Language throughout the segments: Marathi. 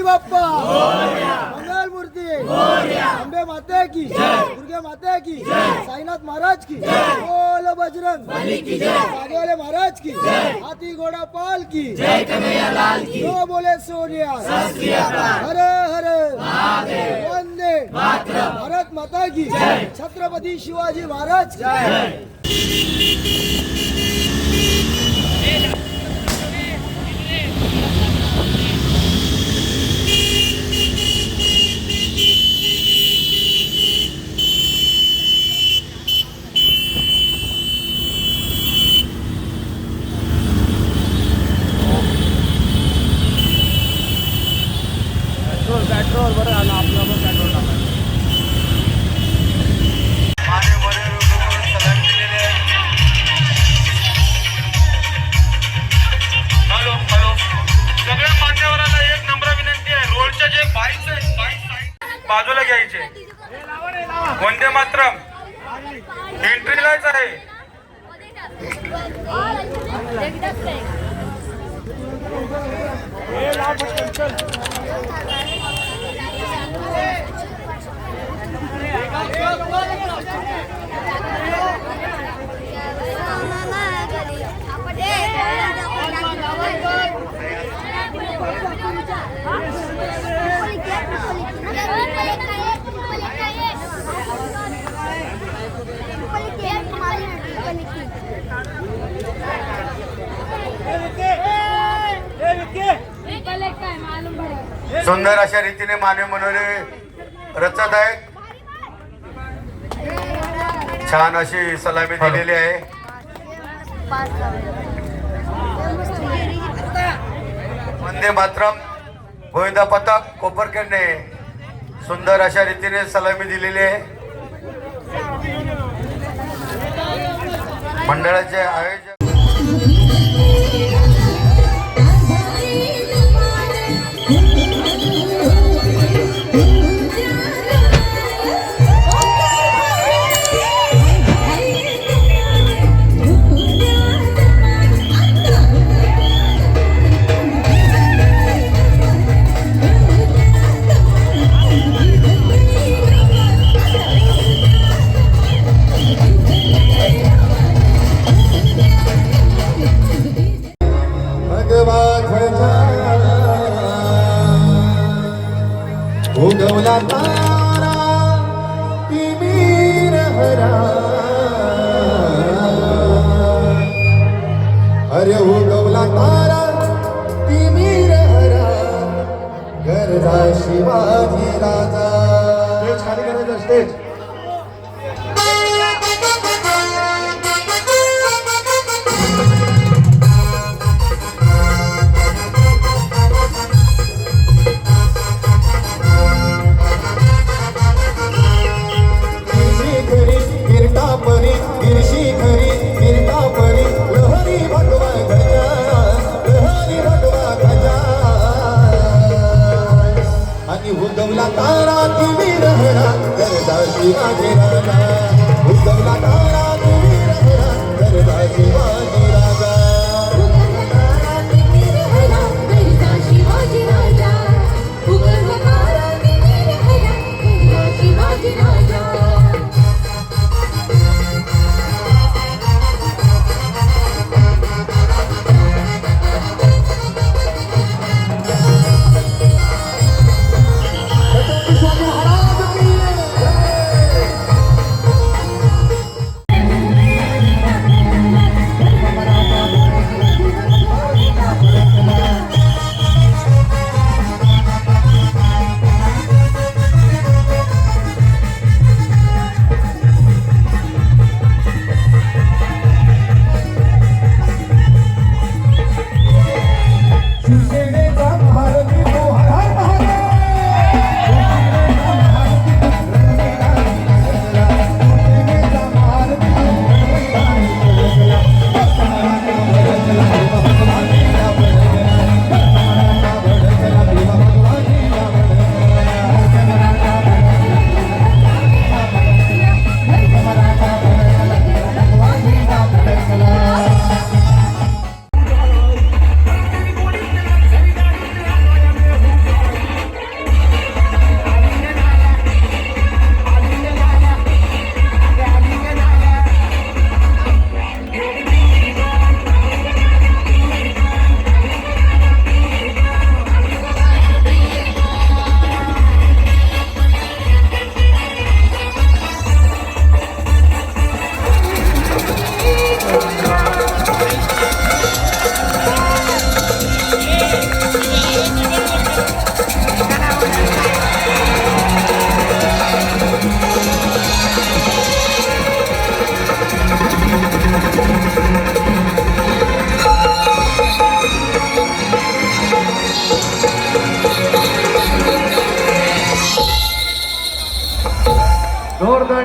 बाप्पा मंगल मूर्ती अंबे माते की दुर्गे माते की साईनाथ महाराज की बोल बजरंग वाले महाराज की हाथी घोड़ा पाल की जो बोले सोनिया हर हर वंदे भारत माता की छत्रपति शिवाजी महाराज की पेट्रोल बरं आलं आपलं पण पेट्रोल टाकायचं हॅलो हॅलो सगळ्या मान्यवरांना एक नम्र विनंती आहे, रोडच्या जे बाईक्स आहेत बाजूला घ्यायचे. वंदे मातरम एंट्रीलाच आहे. सुंदर अशा रीतीने मानव मनोरे रचत आहेत. छान अशी सलामी दिलेली आहे. वंदे मातरम गोविंदा पथक कोपरखेडने सुंदर अशा रीतीने सलामी दिलेली आहे. मंडळाचे आयोजक उगवला तारा तिमीर हरा, अरे उगवला तारा तिमीर हरा, गरजा शिवाजी राजा. स्टेज खाली करायचं स्टेज. उगवला तारा तुम्ही रहरा गरजा शिवाजी राजा. उगवला तारा तुम्ही रहरा गरजा शिवाजी राजा. उगवला तारा तुम्ही रहरा गरजा शिवाजी राजा.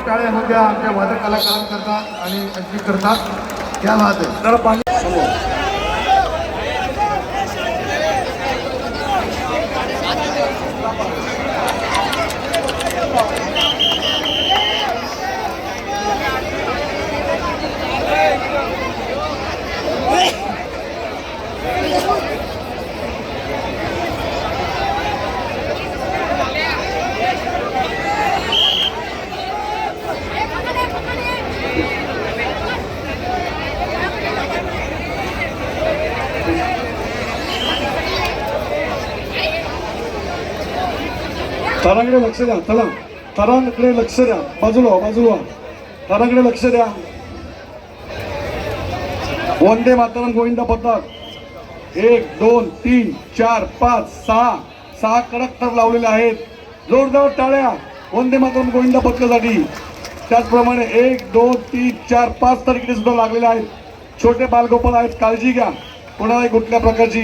टाळ्या होऊ द्या आमच्या वादक कलाकारांकरता आणि त्यांची करतात त्या वाद जरा पाणी समोर तारांकडे लक्ष द्या. चला तारांकडे लक्ष द्या. बाजूला बाजूला तारांकडे लक्ष द्या. वंदे मातरम गोविंदा पथक 1 2 3 4 5 6 कडक तर लावलेले आहेत. जोरदार टाळ्या वंदे मातरम गोविंदा पथकासाठी. त्याचप्रमाणे 1 2 3 4 5 तर इकडे सुद्धा लागलेले आहेत. छोटे बालगोपाल आहेत, काळजी घ्या. कोणालाही कुठल्या प्रकारची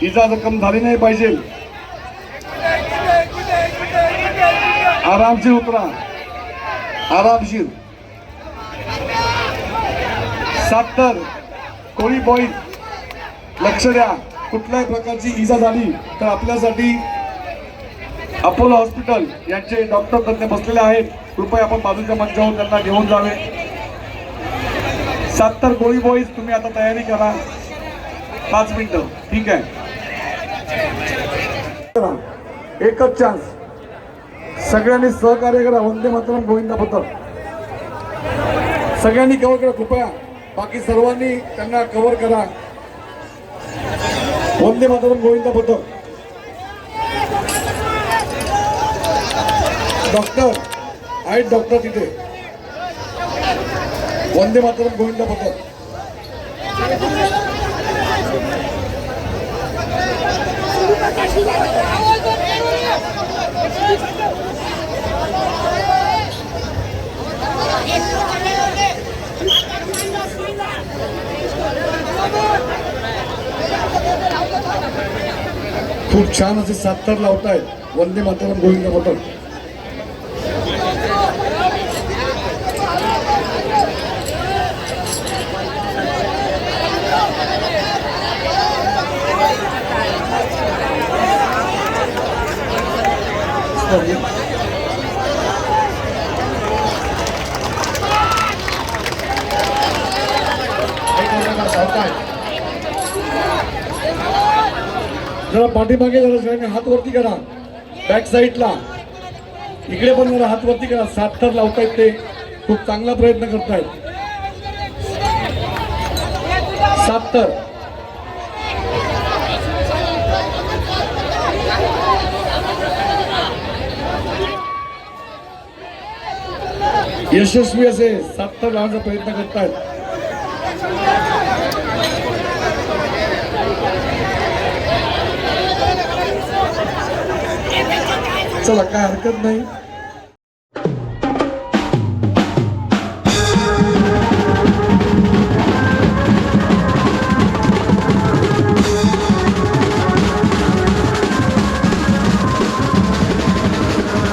इजा जखम झाली नाही पाहिजे. आरामशीर उतरा, आरामशीर. 70 कोळी बॉईज लक्ष द्या. कुठल्याही प्रकारची इजा झाली तर आपल्यासाठी अपोलो हॉस्पिटल यांचे डॉक्टर तज्ञ बसलेले आहेत. कृपया आपण बाजूच्या मंचावर त्यांना घेऊन जावे. 70 कोळी बॉईज तुम्ही आता तयारी करा. 5 मिनिटं. ठीक आहे. एकच चान्स. सगळ्यांनी सहकार्य करा. वंदे मातरम गोविंदा पथक सगळ्यांनी कव्हर करा कृपया. बाकी सर्वांनी त्यांना कव्हर करा. वंदे मातरम गोविंदा पथक. डॉक्टर आहेत, डॉक्टर तिथे. वंदे मातरम गोविंदा पथक. खूप छान असे 70 लावतायत वंदे मातरम गोविंदा पथक. जरा पाठीमागे जरा सगळ्यांनी हात वरती करा. बॅक साईडला इकडे पण जरा हात वरती करा. 70 लावतायत ते खूप चांगला प्रयत्न करतायत. 70 यशस्वी असे 70 लावण्याचा प्रयत्न करतायत. चला काय हरकत नाही.